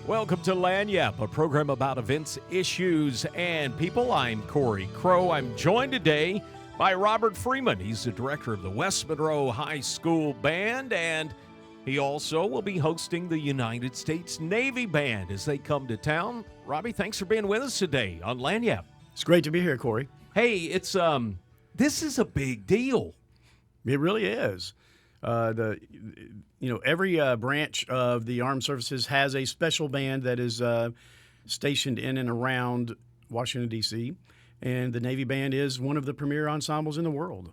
Welcome to Lagniappe, a program about events, issues, and people. I'm Cory, Crowe. I'm joined today by Robert Freeman. He's the director of the West Monroe High School Band, and he also will be hosting the United States Navy Band as they come to town. Robbie, thanks for being with us today on Lagniappe. It's great to be here, Cory. Hey, it's this is a big deal. It really is. Every branch of the armed services has a special band that is stationed in and around Washington, D.C., and the Navy Band is one of the premier ensembles in the world.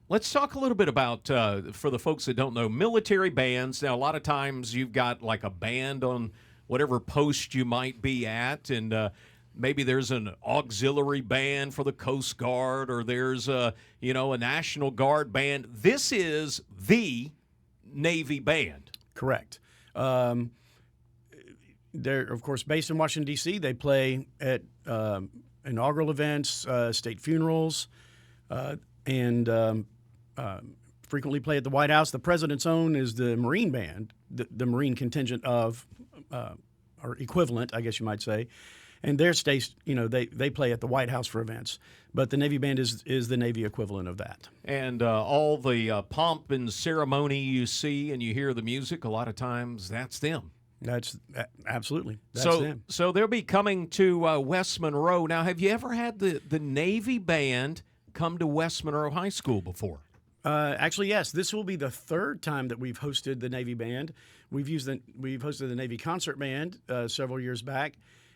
Let's talk a little bit about, for the folks that don't know, military bands. Now, a lot of times you've got like a band on whatever post you might be at, and maybe there's an auxiliary band for the Coast Guard, or there's a National Guard band. This is the Navy Band. Correct. They're, of course, based in Washington, D.C. They play at inaugural events, state funerals, and frequently play at the White House. The President's Own is the Marine Band, the Marine contingent of, or equivalent, I guess you might say. And their states, they play at the White House for events. But the Navy Band is the Navy equivalent of that. And all the pomp and ceremony you see and you hear the music, a lot of times that's them. That's absolutely. That's them. So they'll be coming to West Monroe. Now, have you ever had the Navy Band come to West Monroe High School before? Actually, yes. This will be the third time that we've hosted the Navy Band. We've hosted the Navy Concert Band several years back.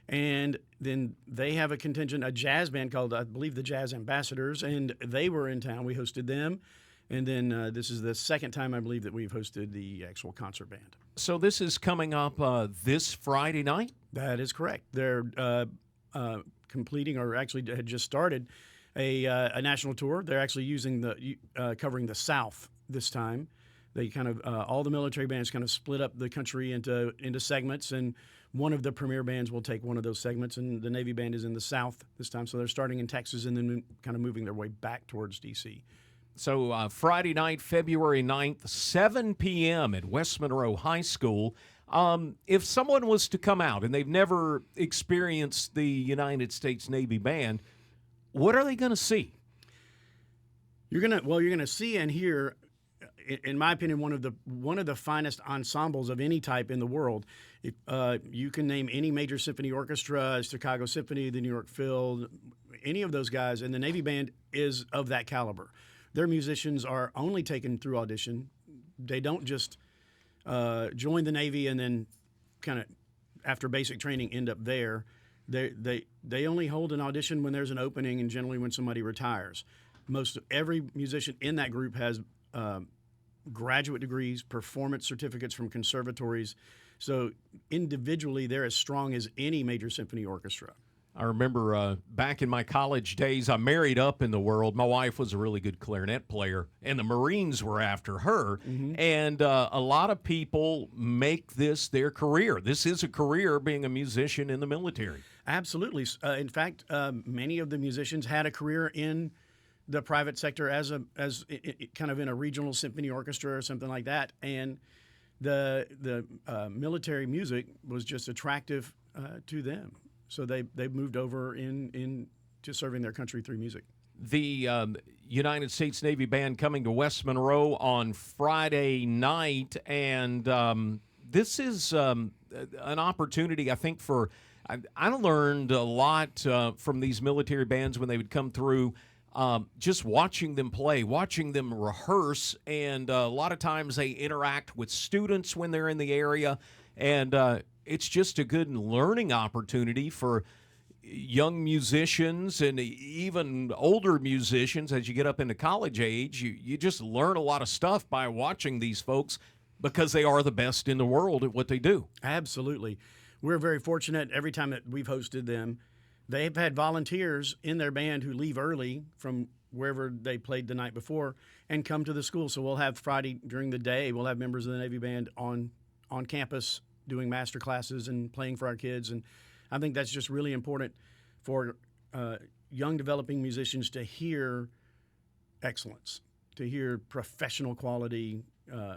And then they have a contingent, a jazz band called, I believe, the Jazz Ambassadors, and they were in town. We hosted them. And then this is the second time, I believe, that we've hosted the actual concert band. So this is coming up this Friday night? That is correct. They're completing, or actually had just started, a national tour. They're actually covering the South this time. They kind of all the military bands kind of split up the country into segments, and one of the premier bands will take one of those segments, and the Navy Band is in the South this time. So they're starting in Texas and then kind of moving their way back towards D.C. So Friday night, February 9th, 7 p.m. at West Monroe High School. If someone was to come out and they've never experienced the United States Navy Band, what are they going to see? You're gonna see and hear, in my opinion, one of the finest ensembles of any type in the world. You can name any major symphony orchestra, Chicago Symphony, the New York Phil, any of those guys, and the Navy Band is of that caliber. Their musicians are only taken through audition. They don't just join the Navy and then kind of, after basic training, end up there. They only hold an audition when there's an opening and generally when somebody retires. Every musician in that group has graduate degrees, performance certificates from conservatories. So individually, they're as strong as any major symphony orchestra. I remember back in my college days, I married up in the world. My wife was a really good clarinet player, and the Marines were after her. Mm-hmm. And a lot of people make this their career. This is a career, being a musician in the military. Absolutely. In fact, many of the musicians had a career in the private sector as kind of in a regional symphony orchestra or something like that, and the military music was just attractive to them, so they moved over into serving their country through music. The United States Navy Band coming to West Monroe on Friday night, and this is an opportunity, I think, for I learned a lot from these military bands when they would come through. Just watching them play, watching them rehearse, and a lot of times they interact with students when they're in the area, and it's just a good learning opportunity for young musicians and even older musicians. As you get up into college age, you just learn a lot of stuff by watching these folks because they are the best in the world at what they do. Absolutely. We're very fortunate every time that we've hosted them. They've had volunteers in their band who leave early from wherever they played the night before and come to the school. So we'll have Friday during the day, we'll have members of the Navy Band on campus doing master classes and playing for our kids. And I think that's just really important for young developing musicians to hear excellence, to hear professional quality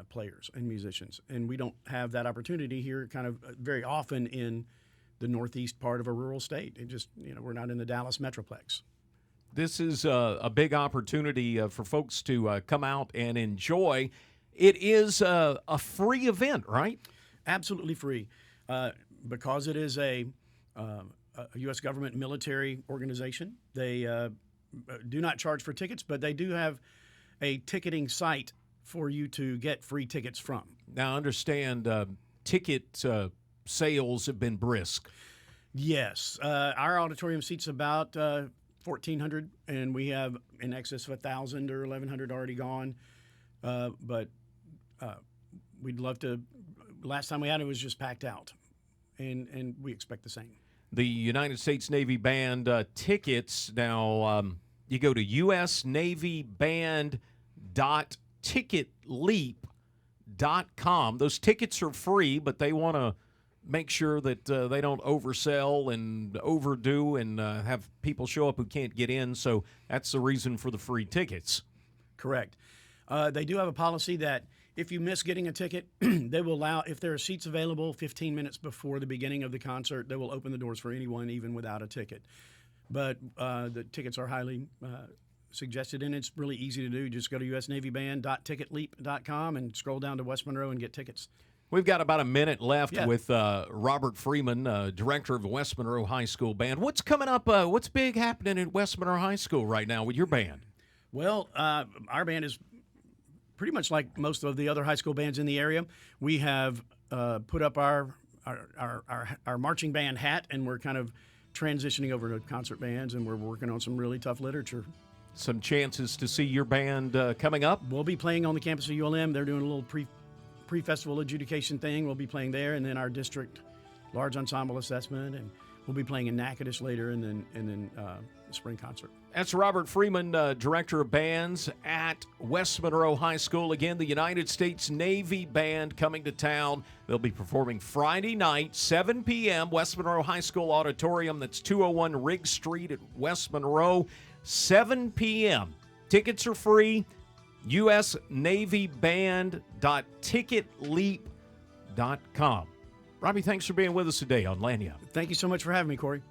players and musicians, and we don't have that opportunity here kind of very often in the northeast part of a rural state. It just, we're not in the Dallas Metroplex. This is a big opportunity for folks to come out and enjoy. It is a free event, right? Absolutely free. Because it is a U.S. government military organization, they do not charge for tickets, but they do have a ticketing site for you to get free tickets from. Now, understand ticket sales have been brisk. Yes. Our auditorium seats about 1,400, and we have in excess of 1,000 or 1,100 already gone. But we'd love to. Last time we had it was just packed out, and we expect the same. The United States Navy Band tickets, now you go to usnavyband.ticketleap.com. Those tickets are free, but they want to make sure that they don't oversell and overdo and have people show up who can't get in. So that's the reason for the free tickets. Correct. They do have a policy that if you miss getting a ticket, they will allow, if there are seats available 15 minutes before the beginning of the concert, they will open the doors for anyone, even without a ticket. But the tickets are highly suggested, and it's really easy to do. Just go to usnavyband.ticketleap.com and scroll down to West Monroe and get tickets. We've got about a minute left with Robert Freeman, director of the West Monroe High School Band. What's coming up? What's big happening at West Monroe High School right now with your band? Well, our band is pretty much like most of the other high school bands in the area. We have put up our marching band hat, and we're kind of transitioning over to concert bands, and we're working on some really tough literature. Some chances to see your band coming up? We'll be playing on the campus of ULM. They're doing a little pre-festival adjudication thing. We'll be playing there, and then our district large ensemble assessment, and we'll be playing in Natchitoches later, and then spring concert. That's Robert Freeman, director of bands at West Monroe High School. Again, the United States Navy Band coming to town. They'll be performing Friday night, 7 p.m., West Monroe High School Auditorium. That's 201 Riggs Street at West Monroe, 7 p.m. Tickets are free. usnavyband.ticketleap.com. Robbie, thanks for being with us today on Lagniappe. Thank you so much for having me, Cory.